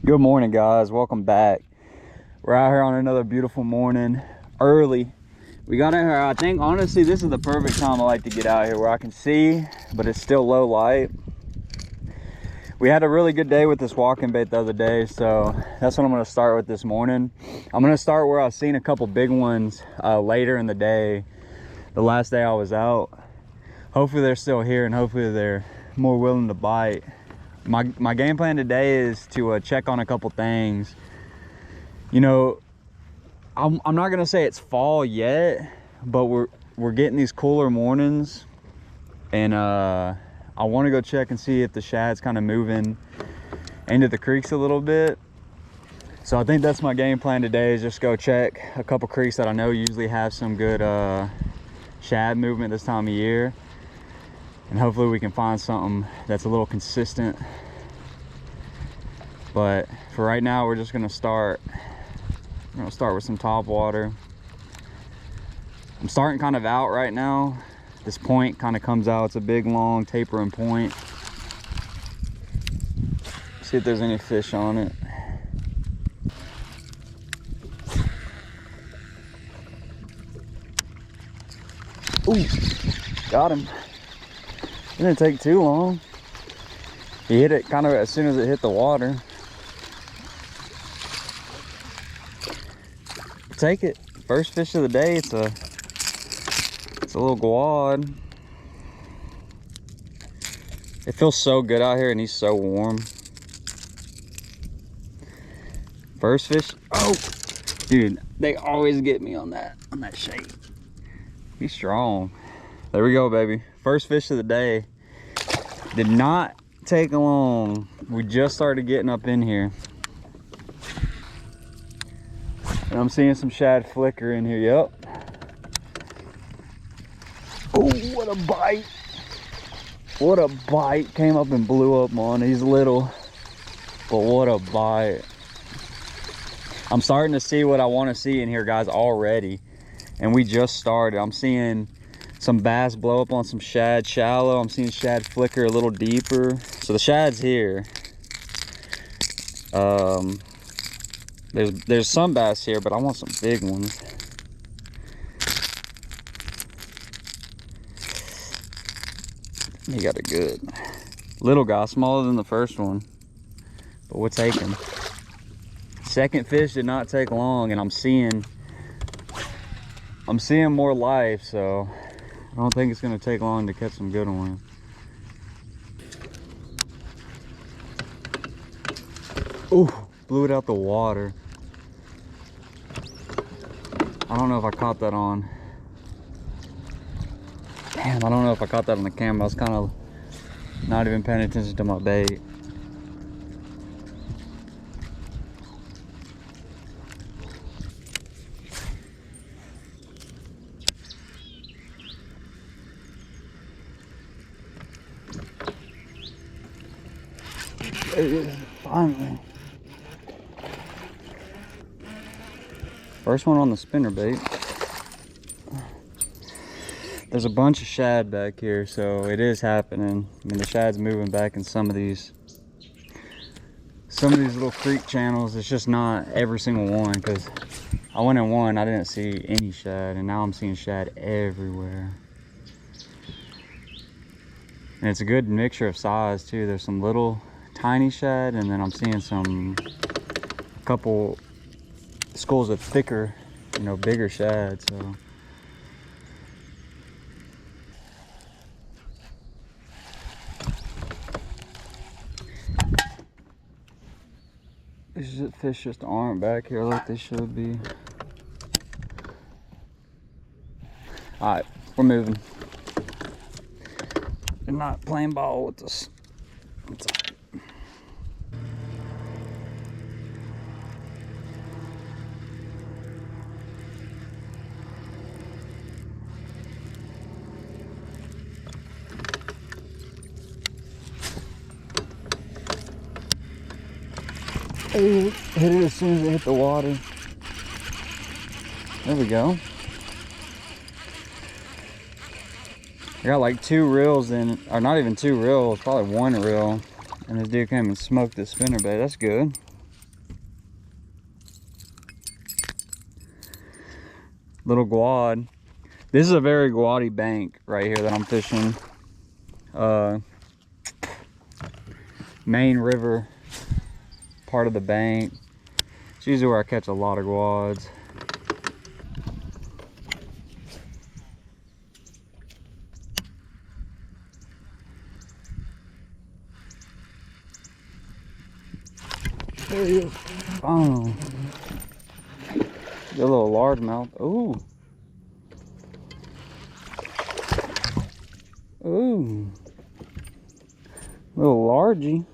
Good morning, guys. Welcome back. We're out here on another beautiful morning, early. We got out here, I think honestly this is the perfect time I like to get out here, where I can see but it's still low light. We had a really good day with this walking bait the other day, so that's what I'm going to start with this morning. I'm going to start where I've seen a couple big ones later in the day, the last day I was out. Hopefully they're still here and hopefully they're more willing to bite. My game plan today is to check on a couple things. You know, I'm not gonna say it's fall yet, but we're getting these cooler mornings, and I want to go check and see if the shad's kind of moving into the creeks a little bit. So I think that's my game plan today, is just go check a couple creeks that I know usually have some good shad movement this time of year. And hopefully we can find something that's a little consistent. But for right now, we're just gonna start. We're gonna start with some top water. I'm starting kind of out right now. This point kind of comes out. It's a big, long, tapering point. See if there's any fish on it. Ooh, got him. It didn't take too long. He hit it kind of as soon as it hit the water. Take it. First fish of the day. It's a little guad. It feels so good out here and he's so warm. First fish. Oh, dude, they always get me on that shape. He's strong. There we go, baby. First fish of the day. Did not take long. We just started getting up in here. And I'm seeing some shad flicker in here. Yep. Oh, what a bite. What a bite. Came up and blew up on. He's little, but what a bite. I'm starting to see what I want to see in here, guys, already. And we just started. I'm seeing some bass blow up on some shad shallow. I'm seeing shad flicker a little deeper. So the shad's here. There's some bass here, but I want some big ones. He got a good little guy, smaller than the first one, but we'll take him. Second fish did not take long, and I'm seeing more life, so I don't think it's gonna take long to catch some good ones. Ooh, blew it out the water. I don't know if I caught that on. Damn, I don't know if I caught that on the camera. I was kind of not even paying attention to my bait. Finally. First one on the spinner bait. There's a bunch of shad back here, so it is happening. I mean, the shad's moving back in some of these little creek channels. It's just not every single one, because I went in one, I didn't see any shad, and now I'm seeing shad everywhere. And it's a good mixture of size too. There's some little tiny shad, and then I'm seeing a couple schools of thicker, you know, bigger shad. So these fish just aren't back here like they should be. All right, we're moving. They're not playing ball with us. Oh, hit it as soon as it hit the water. There we go. I got like 2 reels in, or not even 2 reels, probably 1 reel. And this dude came and smoked the spinnerbait. That's good. Little guad. This is a very guady bank right here that I'm fishing. Main river part of the bank. It's usually where I catch a lot of guads. There he is. Oh. Got a little largemouth. Ooh. Ooh. Little largy.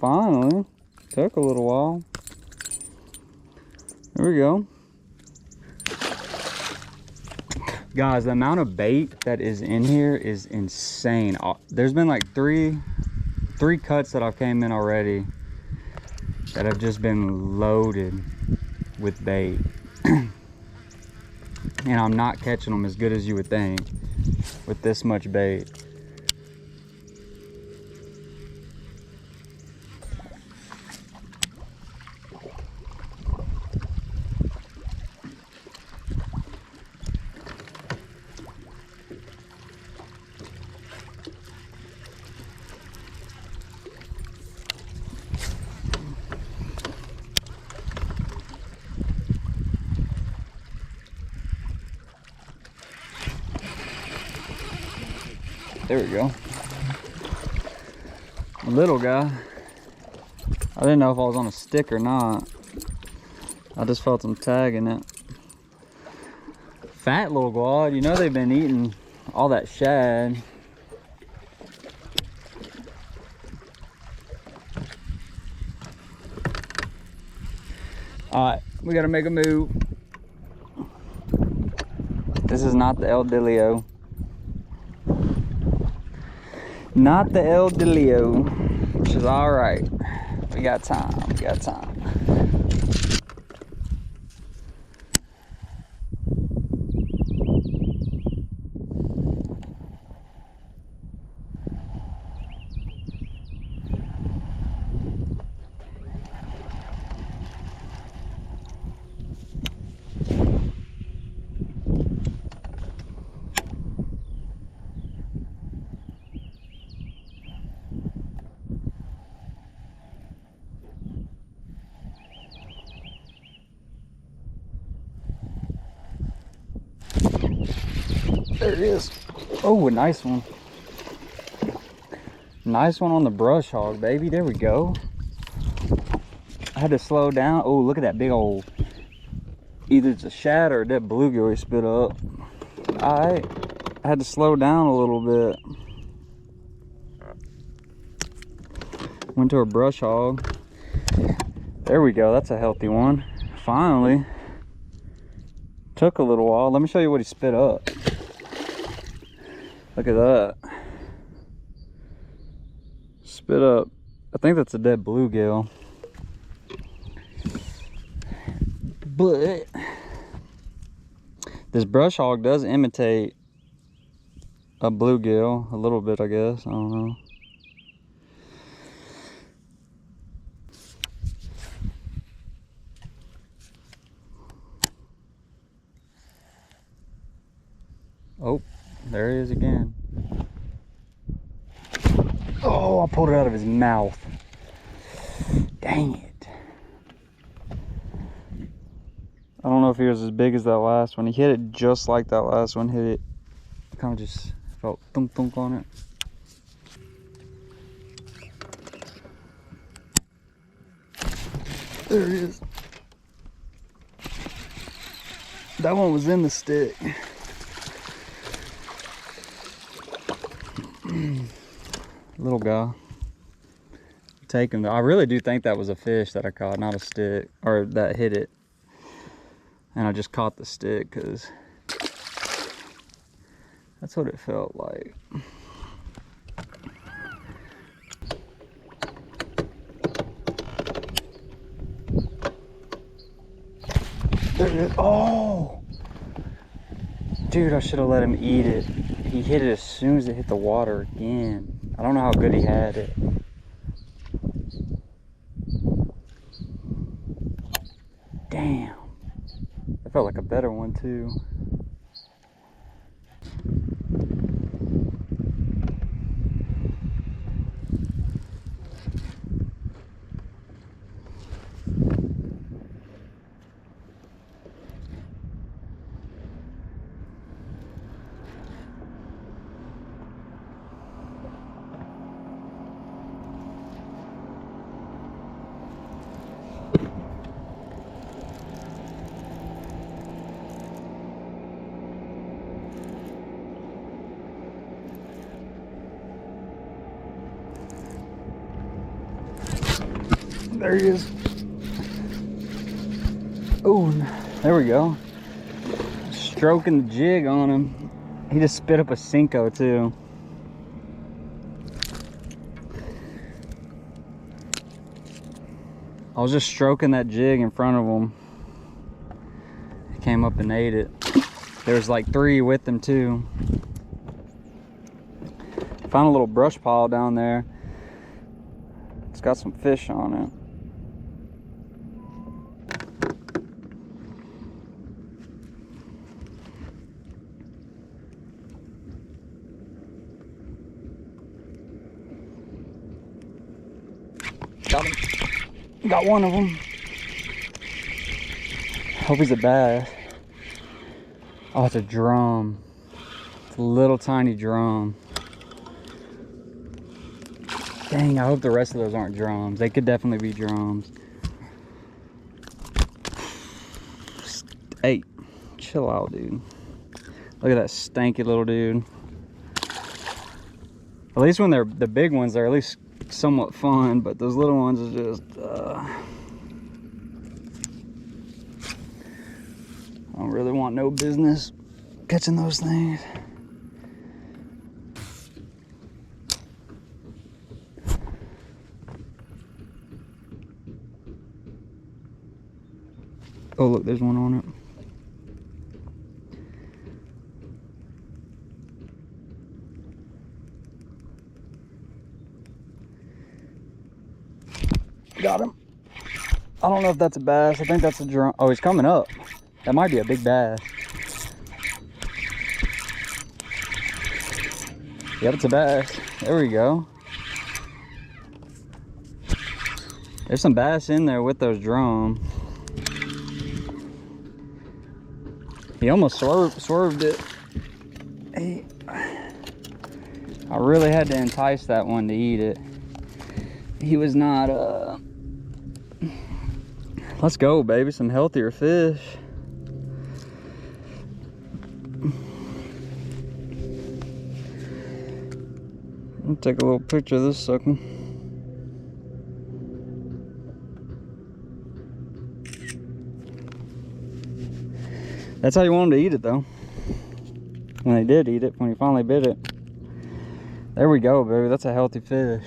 Finally. Took a little while. There we go. Guys, the amount of bait that is in here is insane. There's been like three cuts that I've came in already that have just been loaded with bait. And I'm not catching them as good as you would think with this much bait. There we go. Little guy. I didn't know if I was on a stick or not. I just felt them tagging it. Fat little guad. You know they've been eating all that shad. Alright, we gotta make a move. This is not the El Dilio. Not the El Dilio, which is all right. We got time, we got time. There it is. Oh, a nice one. Nice one on the brush hog, baby. There we go. I had to slow down. Oh, look at that big old, either it's a shad or that bluegill he spit up. I had to slow down a little bit. Went to a brush hog. There we go. That's a healthy one. Finally. Took a little while. Let me show you what he spit up. Look at that. Spit up. I think that's a dead bluegill. But this brush hog does imitate a bluegill a little bit, I guess. I don't know. Oh, there he is again. Oh, I pulled it out of his mouth. Dang it. I don't know if he was as big as that last one. He hit it just like that last one hit it. Kind of just felt thunk thunk on it. There he is. That one was in the stick. Little guy. Take him. I really do think that was a fish that I caught, not a stick, or that hit it. And I just caught the stick because that's what it felt like. There it is. Oh! Dude, I should have let him eat it. He hit it as soon as it hit the water again. I don't know how good he had it. Damn. That felt like a better one too. There he is. Oh, there we go. Stroking the jig on him. He just spit up a Cinco too. I was just stroking that jig in front of him. He came up and ate it. There's like 3 with him too. Found a little brush pile down there. It's got some fish on it. Got him. Got one of them. Hope he's a bass. Oh, it's a drum. It's a little tiny drum. Dang, I hope the rest of those aren't drums. They could definitely be drums. Hey, chill out, dude. Look at that stanky little dude. At least when they're the big ones, they're at least somewhat fun, but those little ones are just I don't really want no business catching those things. Oh look, there's one on it. Got him. I don't know if that's a bass. I think that's a drum. Oh, he's coming up. That might be a big bass. Yep, it's a bass. There we go. There's some bass in there with those drums. He almost swerved it. I really had to entice that one to eat it. He was not, let's go, baby, some healthier fish. I'll take a little picture of this sucker. That's how you want him to eat it, though. When they did eat it, when he finally bit it. There we go, baby. That's a healthy fish.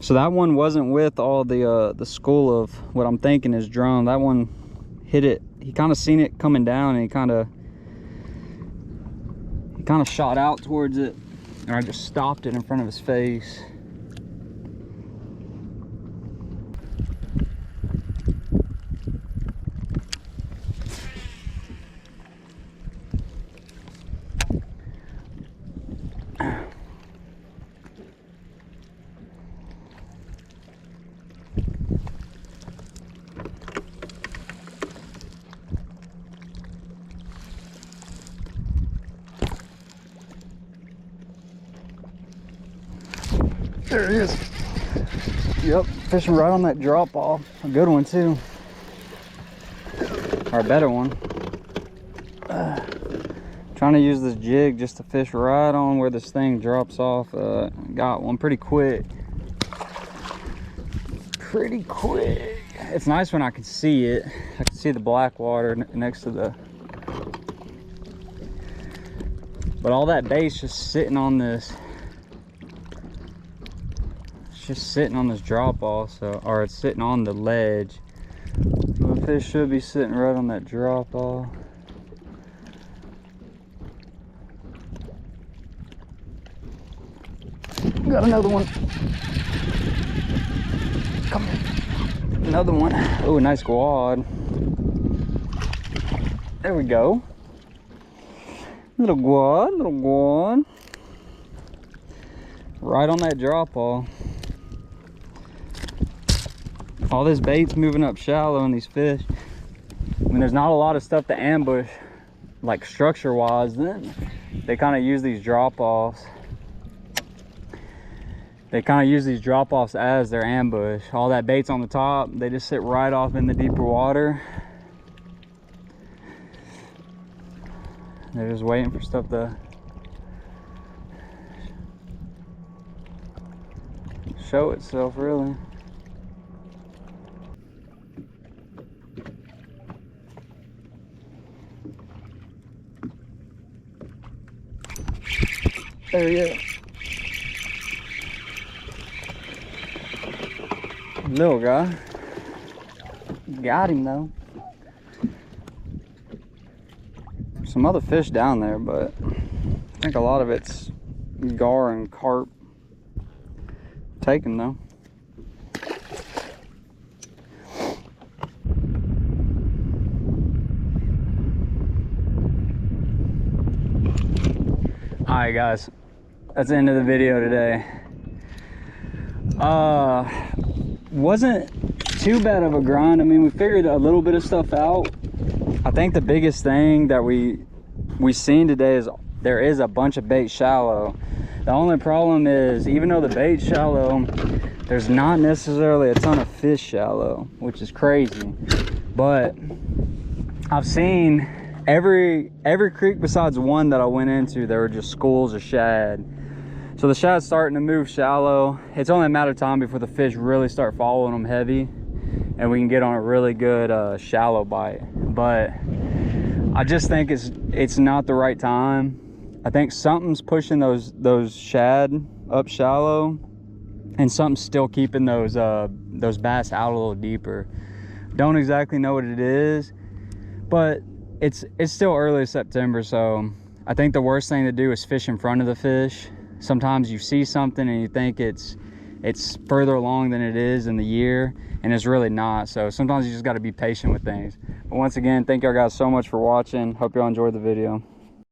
So that one wasn't with all the school of what I'm thinking is drum. That one hit it. He kind of seen it coming down, and he kind of shot out towards it, and I just stopped it in front of his face. There he is. Yep, fishing right on that drop off. A good one too. Or a better one. Trying to use this jig just to fish right on where this thing drops off. Got one pretty quick. Pretty quick. It's nice when I can see it. I can see the black water next to the... But all that bait's just sitting on this. Just sitting on this drop off, so, or it's sitting on the ledge. So the fish should be sitting right on that drop off. Got another one. Come here. Another one. Oh, nice quad. There we go. Little guad, little guad. Right on that drop off. All this bait's moving up shallow in these fish. I mean, there's not a lot of stuff to ambush, like structure wise. Then they kind of use these drop offs. As their ambush. All that bait's on the top. They just sit right off in the deeper water. They're just waiting for stuff to show itself, really. There he is. Little guy. Got him though. Some other fish down there, but I think a lot of it's gar and carp taken though. Alright guys, that's the end of the video today. Wasn't too bad of a grind. I mean, we figured a little bit of stuff out. I think the biggest thing that we seen today is there is a bunch of bait shallow. The only problem is, even though the bait's shallow, there's not necessarily a ton of fish shallow, which is crazy. But I've seen every creek besides one that I went into, there were just schools of shad. So the shad's starting to move shallow. It's only a matter of time before the fish really start following them heavy and we can get on a really good shallow bite. But I just think it's not the right time. I think something's pushing those shad up shallow, and something's still keeping those bass out a little deeper. Don't exactly know what it is, but it's still early September, so I think the worst thing to do is fish in front of the fish. Sometimes you see something and you think it's further along than it is in the year, and it's really not. So sometimes you just got to be patient with things. But once again, thank y'all guys so much for watching. Hope y'all enjoyed the video.